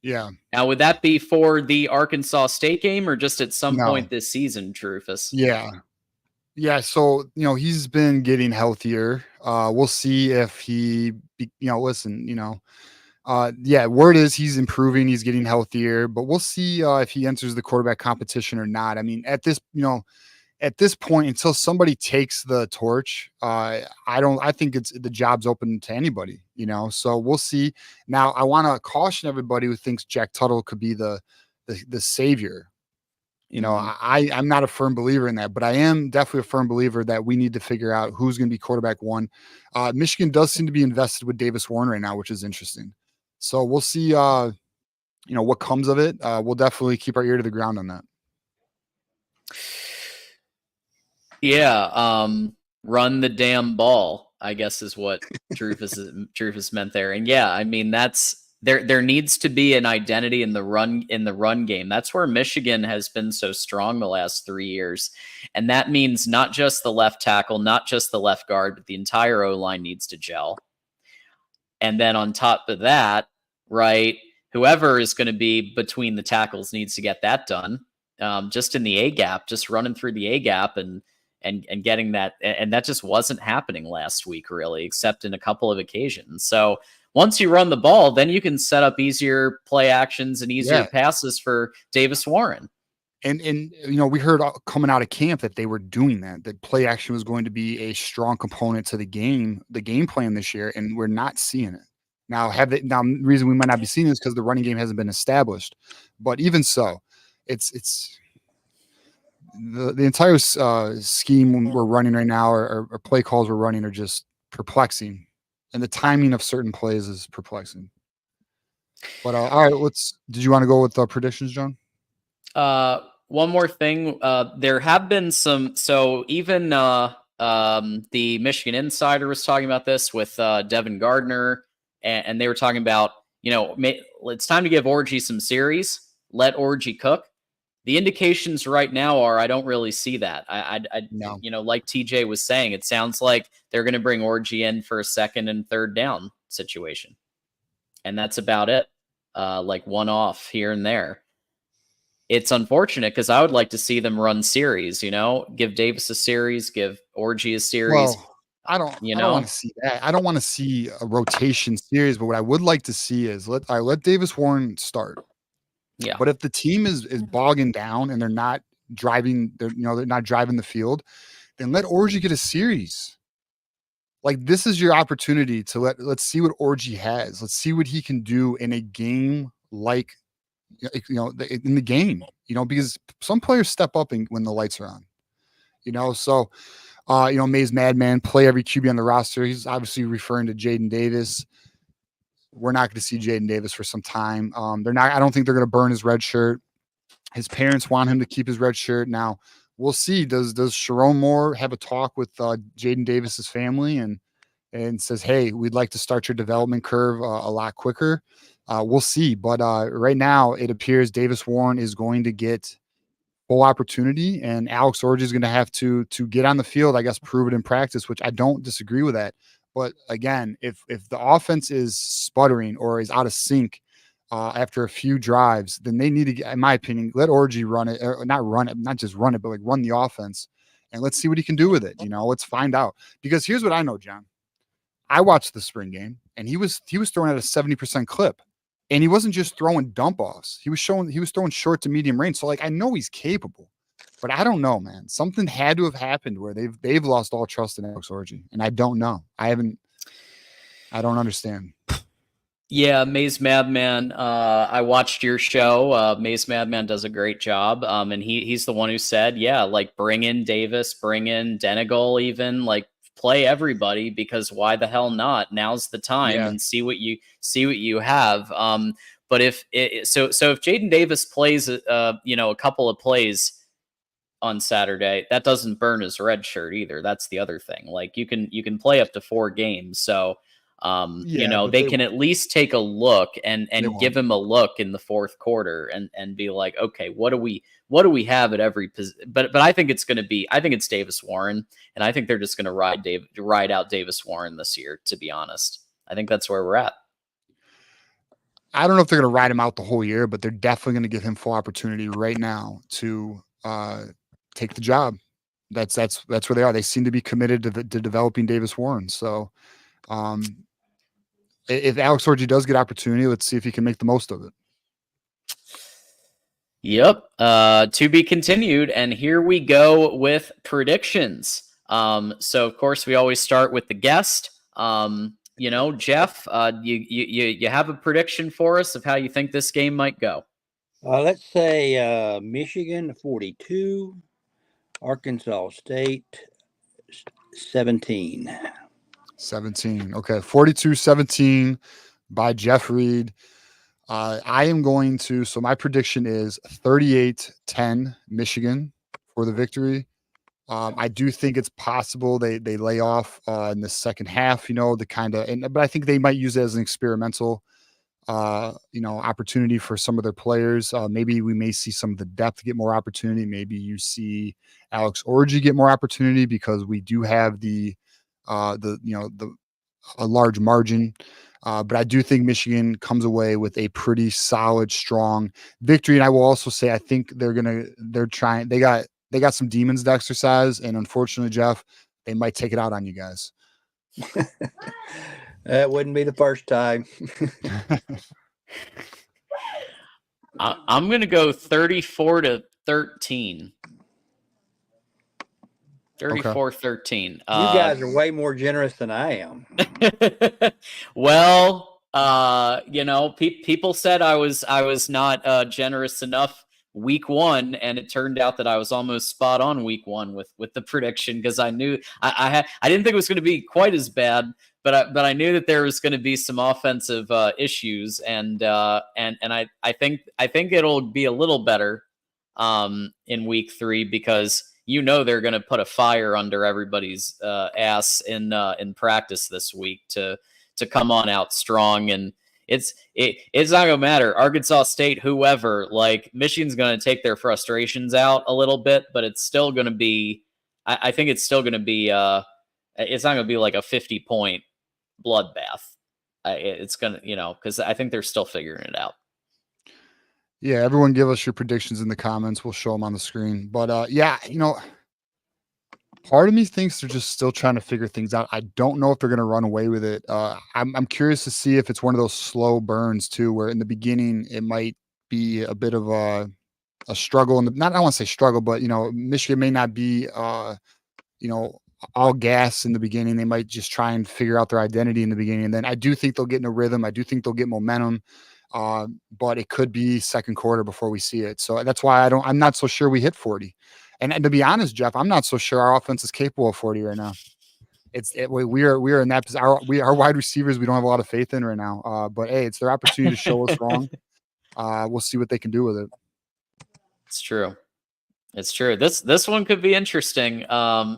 Yeah. Now, would that be for the Arkansas State game or just at some point this season, Drufus? Yeah, so he's been getting healthier. We'll see if he, word is he's improving, he's getting healthier, but we'll see if he enters the quarterback competition or not. I mean, at this point, until somebody takes the torch, I think the job's open to anybody. So we'll see. Now, I want to caution everybody who thinks Jack Tuttle could be the savior. I'm not a firm believer in that, but I am definitely a firm believer that we need to figure out who's going to be quarterback 1. Michigan does seem to be invested with Davis Warren right now, which is interesting. So we'll see, what comes of it. We'll definitely keep our ear to the ground on that. Yeah. Run the damn ball, I guess is what Drufus meant there. And yeah, I mean, there needs to be an identity in the run game. That's where Michigan has been so strong the last 3 years. And that means not just the left tackle, not just the left guard, but the entire O-line needs to gel. And then on top of that, right, whoever is going to be between the tackles needs to get that done. Just in the A gap, just running through the A gap and getting that. And that just wasn't happening last week, really, except in a couple of occasions. So once you run the ball, then you can set up easier play actions and easier passes for Davis Warren. And we heard coming out of camp that they were doing that play action was going to be a strong component to the game plan this year, and we're not seeing it. Now, the reason we might not be seeing it is because the running game hasn't been established. But even so, it's the entire scheme we're running right now, or play calls we're running, are just perplexing. And the timing of certain plays is perplexing. But all right, did you want to go with predictions, John? One more thing. There have been some. So even the Michigan Insider was talking about this with Devin Gardner, and they were talking about it's time to give Orji some series. Let Orji cook. The indications right now are I don't really see that. No. Like TJ was saying, it sounds like they're going to bring Orji in for a second and third down situation. And that's about it. Like one off here and there. It's unfortunate because I would like to see them run series, give Davis a series, give Orji a series. Well, I don't want to see that. I don't want to see a rotation series, but what I would like to see is let Davis Warren start. Yeah. But if the team is bogging down and they're not driving, they're not driving the field, then let Orji get a series. Like, this is your opportunity to let's see what Orji has. Let's see what he can do in a game like, in the game, because some players step up when the lights are on, so, Maze Madman, play every QB on the roster. He's obviously referring to Jaden Davis. We're not going to see Jaden Davis for some time. I don't think they're going to burn his red shirt. His parents want him to keep his red shirt. Now, we'll see. Does Sharon Moore have a talk with Jaden Davis's family and says, hey, we'd like to start your development curve a lot quicker? We'll see. But right now, it appears Davis Warren is going to get full opportunity, and Alex Orji is going to have to get on the field, I guess, prove it in practice, which I don't disagree with that. But again, if the offense is sputtering or is out of sync after a few drives, then they need to, in my opinion, let Orji run it, or not just run it, but like run the offense, and let's see what he can do with it. Let's find out. Because here's what I know, John. I watched the spring game, and he was throwing at a 70% clip, and he wasn't just throwing dump offs. He was throwing short to medium range. So like, I know he's capable, but I don't know, man. Something had to have happened where they've lost all trust in Alex Orji, and I don't know. I don't understand. Yeah, Maze Madman. I watched your show. Maze Madman does a great job. And he's the one who said, yeah, like bring in Davis, bring in Denegal, even like play everybody, because why the hell not? Now's the time, and see what you have. But if Jaden Davis plays, a couple of plays on Saturday, that doesn't burn his red shirt either. That's the other thing. Like you can play up to 4 games. So. They can at least take a look and give him a look in the fourth quarter and be like, okay, what do we have at every position? But I think it's Davis Warren, and I think they're just going to ride out Davis Warren this year. To be honest, I think that's where we're at. I don't know if they're going to ride him out the whole year, but they're definitely going to give him full opportunity right now to take the job. That's where they are. They seem to be committed to developing Davis Warren. So. If Alex Orji does get opportunity, let's see if he can make the most of it. Yep. To be continued. And here we go with predictions. So of course we always start with the guest. Jeff, you have a prediction for us of how you think this game might go? Let's say Michigan 42, Arkansas State 17. 17. Okay. 42-17 by Jeff Reed. I am going to, so my prediction is 38-10 Michigan for the victory. I do think it's possible they lay off in the second half, but I think they might use it as an experimental, opportunity for some of their players. Maybe we may see some of the depth get more opportunity. Maybe you see Alex Orji get more opportunity because we do have a large margin. But I do think Michigan comes away with a pretty solid, strong victory. And I will also say, I think they got some demons to exercise. And unfortunately, Jeff, they might take it out on you guys. That wouldn't be the first time. I'm going to go 34-13. 34-13. You guys are way more generous than I am. Well, people said I was not generous enough week 1, and it turned out that I was almost spot on week 1 with the prediction, because I knew I didn't think it was going to be quite as bad, but I knew that there was going to be some offensive issues, and I think it'll be a little better in week 3, because they're going to put a fire under everybody's ass in practice this week to come on out strong. And it's not going to matter. Arkansas State, whoever, like Michigan's going to take their frustrations out a little bit, but it's still going to be, I think it's still going to be, it's not going to be like a 50-point bloodbath. It's going to, because I think they're still figuring it out. Yeah, everyone give us your predictions in the comments. We'll show them on the screen. But part of me thinks they're just still trying to figure things out. I don't know if they're going to run away with it. I'm curious to see if it's one of those slow burns too, where in the beginning it might be a bit of a struggle. And I don't want to say struggle, but Michigan may not be all gas in the beginning. They might just try and figure out their identity in the beginning. And then I do think they'll get in a rhythm. I do think they'll get momentum. But it could be second quarter before we see it. So that's why I'm not so sure we hit 40. And to be honest, Jeff, I'm not so sure our offense is capable of 40 right now. We are in that position. Our wide receivers, we don't have a lot of faith in right now. But hey, it's their opportunity to show us wrong. We'll see what they can do with it. It's true. It's true. This one could be interesting.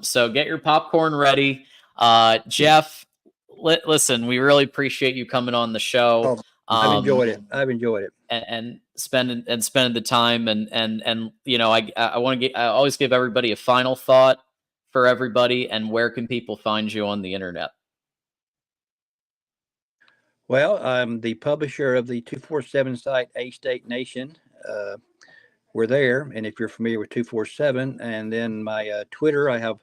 So get your popcorn ready. Jeff, listen, we really appreciate you coming on the show. I've enjoyed it. And spending the time and you know, I want to I always give everybody a final thought for everybody, and where can people find you on the internet? Well, I'm the publisher of the 247 site A State Nation. We're there, and if you're familiar with 247, and then my Twitter, I have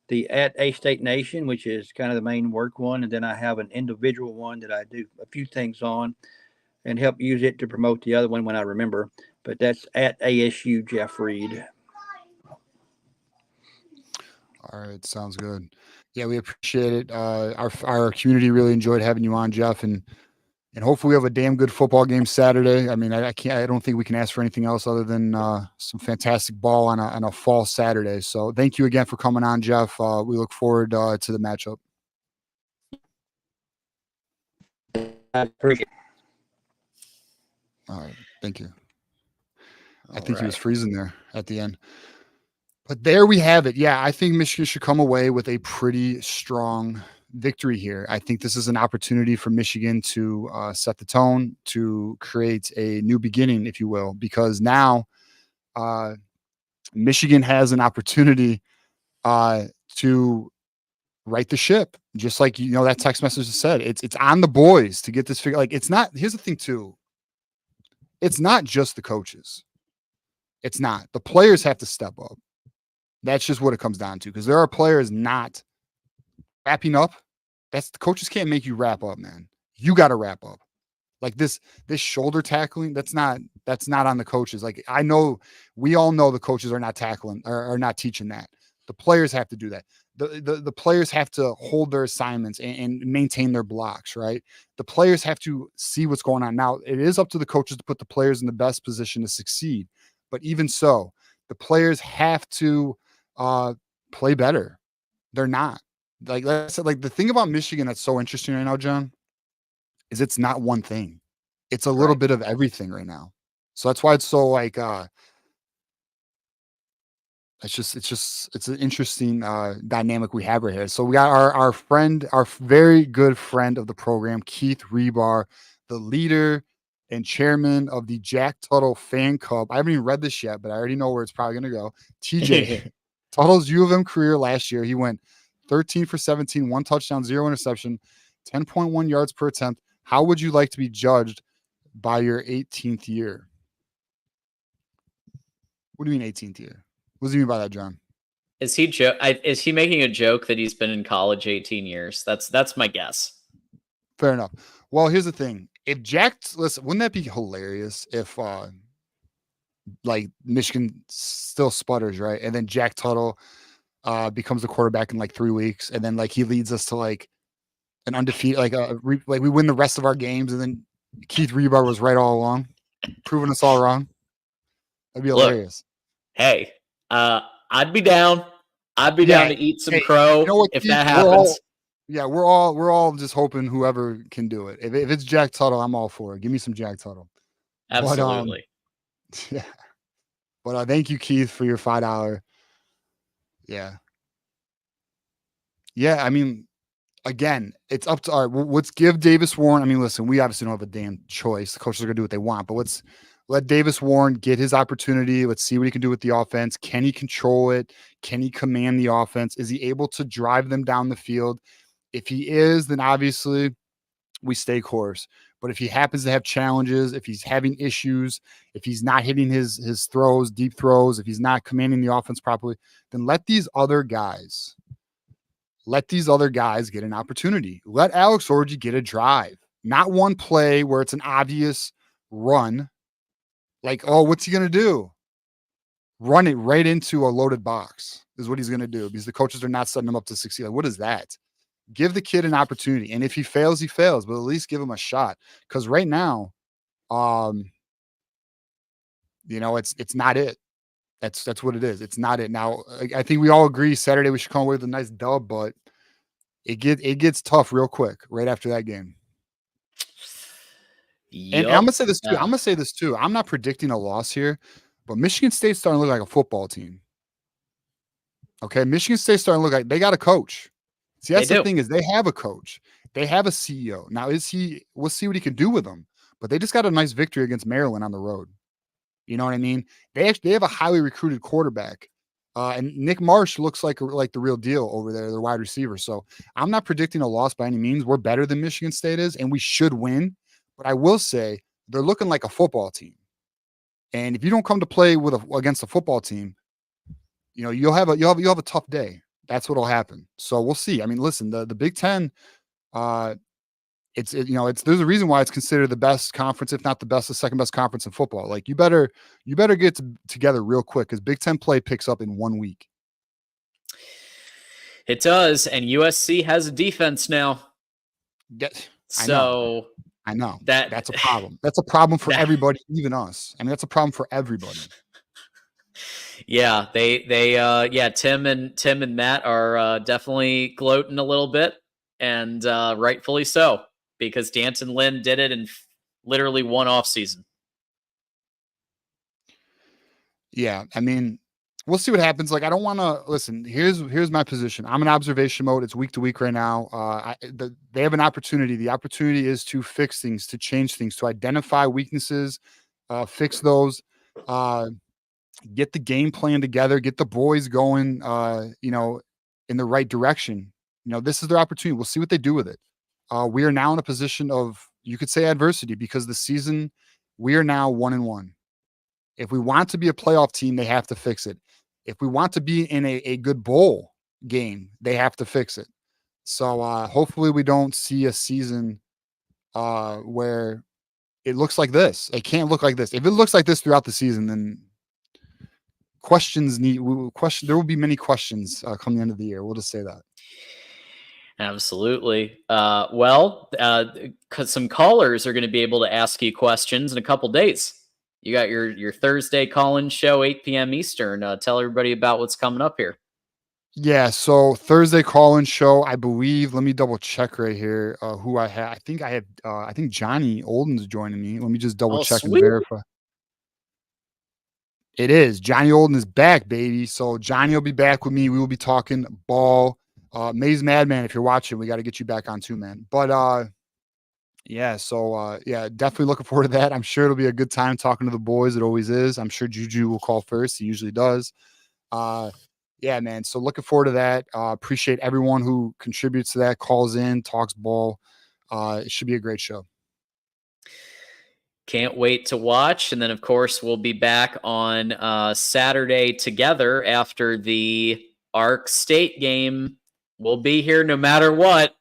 the @A State Nation, which is kind of the main work one, and then I have an individual one that I do a few things on and help use it to promote the other one when I remember. But that's @ASU Jeff Reed. All right, sounds good. Yeah, we appreciate it. Our community really enjoyed having you on, Jeff, and hopefully we have a damn good football game Saturday. I mean, I don't think we can ask for anything else other than some fantastic ball on a fall Saturday. So thank you again for coming on, Jeff. We look forward to the matchup. I appreciate it. All right, thank you. I think he was freezing there at the end. But there we have it. Yeah, I think Michigan should come away with a pretty strong victory here. I think this is an opportunity for Michigan to set the tone, to create a new beginning, if you will, because now Michigan has an opportunity to right the ship. Just like, you know, that text message said, it's on the boys to get this figured. Like, it's not, here's the thing too. It's not just the coaches. It's not. The players have to step up. That's just what it comes down to, because there are players not wrapping up. The coaches can't make you wrap up, man. You got to wrap up. Like this shoulder tackling, that's not on the coaches. Like, I know, we all know the coaches are not tackling or are not teaching that. The players have to do that. The players have to hold their assignments and maintain their blocks, right? The players have to see what's going on. Now, it is up to the coaches to put the players in the best position to succeed. But even so, the players have to play better. They're not. Like the thing about Michigan that's so interesting right now, John, is it's not one thing. It's a little bit of everything right now. So that's why it's so like it's an interesting dynamic we have right here. So we got our friend, our very good friend of the program, Keith Rebar, the leader and chairman of the Jack Tuttle fan club. I haven't even read this yet, but I already know where it's probably going to go. TJ, Tuttle's U of M career last year, he went 13 for 17, 1 touchdown, 0 interception, 10.1 yards per attempt. How would you like to be judged by your 18th year? What do you mean 18th year? What does he mean by that, John? Is he making a joke that he's been in college 18 years? That's my guess. Fair enough. Well, here's the thing. If listen, wouldn't that be hilarious if like Michigan still sputters, right? And then Jack Tuttle becomes the quarterback in like 3 weeks, and then like he leads us to like an undefeated, like we win the rest of our games, and then Keith Rebar was right all along, proving us all wrong. That'd be hilarious. Hey, I'd be down. I'd be down to eat some crow, you know what, if Keith, that happens. We're all just hoping whoever can do it. If it's Jack Tuttle, I'm all for it. Give me some Jack Tuttle. Absolutely. But, yeah. But thank you, Keith, for your $5. Yeah. Yeah, I mean, again, it's up to let's give Davis Warren. I mean, listen, we obviously don't have a damn choice. The coaches are gonna do what they want, but let's let Davis Warren get his opportunity. Let's see what he can do with the offense. Can he control it? Can he command the offense? Is he able to drive them down the field? If he is, then obviously we stay course. But if he happens to have challenges, if he's having issues, if he's not hitting his throws, deep throws, if he's not commanding the offense properly, then let these other guys get an opportunity. Let Alex Orji get a drive. Not one play where it's an obvious run. Like, oh, what's he going to do? run it right into a loaded box is what he's going to do because the coaches are not setting him up to succeed. Like, what is that? Give the kid an opportunity. And if he fails, he fails, but at least give him a shot. Because right now, it's not it. That's what it is. It's not it. Now, I think we all agree Saturday we should come away with a nice dub, but it gets tough real quick right after that game. Yep. And I'm gonna say this too. I'm gonna say this too. I'm not predicting a loss here, but Michigan State's starting to look like a football team. Okay, Michigan State's starting to look like they got a coach. See, that's the thing is they have a coach. They have a CEO. Now, we'll see what he can do with them. But they just got a nice victory against Maryland on the road. You know what I mean? They have a highly recruited quarterback. And Nick Marsh looks like the real deal over there, the wide receiver. So I'm not predicting a loss by any means. We're better than Michigan State is, and we should win. But I will say they're looking like a football team. And if you don't come to play against a football team, you'll have a tough day. That's what'll happen. So we'll see. I mean, listen, the Big Ten, there's a reason why it's considered the best conference, if not the best, the second best conference in football. Like you better get together real quick because Big Ten play picks up in 1 week. It does, and USC has a defense now. I know that's a problem. That's a problem for everybody, even us. I mean, that's a problem for everybody. Yeah, Tim and Matt are definitely gloating a little bit, and rightfully so, because D'Anton Lynn did it in literally one off season. Yeah, I mean, we'll see what happens. Like, I don't want to listen. Here's my position. I'm in observation mode. It's week to week right now. They have an opportunity. The opportunity is to fix things, to change things, to identify weaknesses, fix those. Get the game plan together, get the boys going, in the right direction. This is their opportunity. We'll see what they do with it. We are now in a position of, you could say, adversity because the season, we are now 1-1. If we want to be a playoff team, they have to fix it. If we want to be in a good bowl game, they have to fix it. So hopefully we don't see a season where it looks like this. It can't look like this. If it looks like this throughout the season, then there will be many questions come the end of the year. We'll just say that. Absolutely. Some callers are going to be able to ask you questions in a couple days. You got your Thursday call-in show, 8 p.m. Eastern. Tell everybody about what's coming up here. Yeah, so Thursday call-in show, I believe. Let me double check right here who I have. I think Johnny Olden's joining me. Let me just double check and verify. It is. Johnny Olden is back, baby. So Johnny will be back with me. We will be talking ball. Maze Madman, if you're watching, we got to get you back on too, man. But definitely looking forward to that. I'm sure it'll be a good time talking to the boys. It always is. I'm sure Juju will call first. He usually does. Yeah, man. So looking forward to that. Appreciate everyone who contributes to that, calls in, talks ball. It should be a great show. Can't wait to watch. And then, of course, we'll be back on Saturday together after the Ark State game. We'll be here no matter what.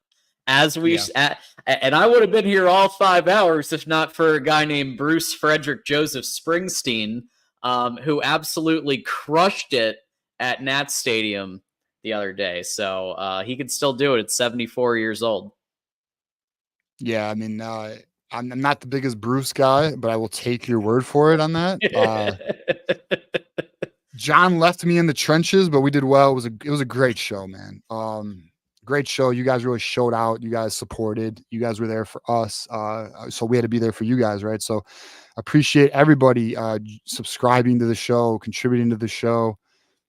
And I would have been here all 5 hours if not for a guy named Bruce Frederick Joseph Springsteen, who absolutely crushed it at Nat Stadium the other day. So he could still do it at 74 years old. Yeah, I mean, I'm not the biggest Bruce guy, but I will take your word for it on that. John left me in the trenches, but we did well. It was a great show, man. Great show. You guys really showed out. You guys supported. You guys were there for us. So we had to be there for you guys, right? So appreciate everybody subscribing to the show, contributing to the show.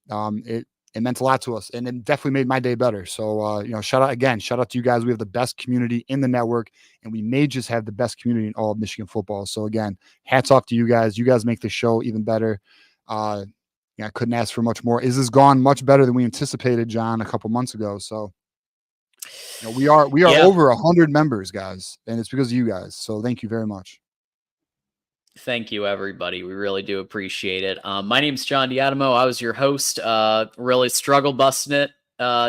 It meant a lot to us, and it definitely made my day better. So, shout out to you guys. We have the best community in the network, and we may just have the best community in all of Michigan football. So again, hats off to you guys. You guys make the show even better. I couldn't ask for much more. This has gone much better than we anticipated, John, a couple months ago. So we are over 100 members, guys, and it's because of you guys. So thank you very much. Thank you, everybody. We really do appreciate it. My name's John Diadamo. I was your host. Really struggle busting it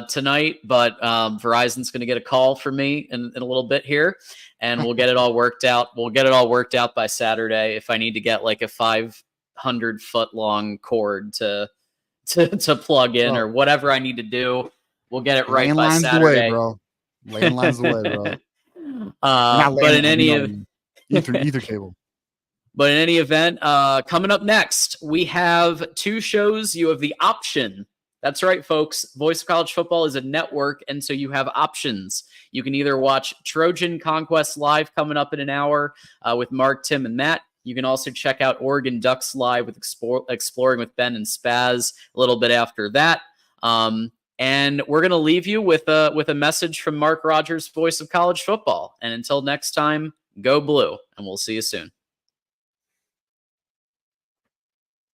tonight, but Verizon's going to get a call from me in a little bit here, and we'll get it all worked out. We'll get it all worked out by Saturday. If I need to get like a 800-foot long cord to plug in or whatever I need to do. We'll get it right by Saturday. Laying lines the way, bro. But in any ether cable. But in any event, coming up next, we have 2 shows. You have the option. That's right, folks. Voice of College Football is a network, and so you have options. You can either watch Trojan Conquest Live coming up in an hour with Mark, Tim, and Matt. You can also check out Oregon Ducks Live with Exploring with Ben and Spaz a little bit after that. And we're going to leave you with a message from Mark Rogers, Voice of College Football. And until next time, go blue, and we'll see you soon.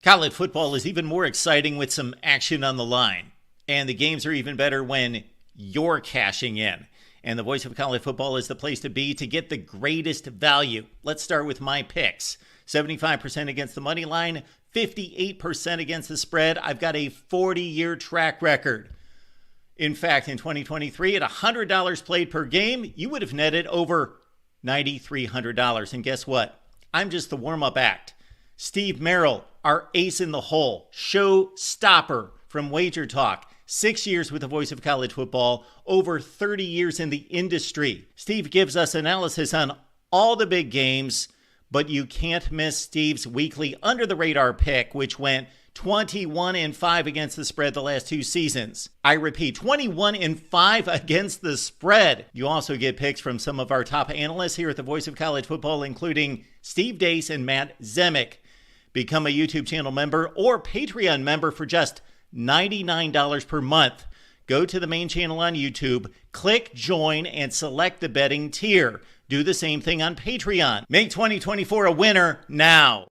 College football is even more exciting with some action on the line. And the games are even better when you're cashing in. And the Voice of College Football is the place to be to get the greatest value. Let's start with my picks. 75% against the money line, 58% against the spread. I've got a 40-year track record. In fact, in 2023, at $100 played per game, you would have netted over $9,300. And guess what? I'm just the warm-up act. Steve Merrill, our ace in the hole, show stopper from Wager Talk. 6 years with the Voice of College Football, over 30 years in the industry. Steve gives us analysis on all the big games, but you can't miss Steve's weekly under-the-radar pick, which went 21-5 against the spread the last 2 seasons. I repeat, 21-5 against the spread. You also get picks from some of our top analysts here at the Voice of College Football, including Steve Dace and Matt Zemek. Become a YouTube channel member or Patreon member for just $99 per month. Go to the main channel on YouTube, click join, and select the betting tier. Do the same thing on Patreon. Make 2024 a winner now.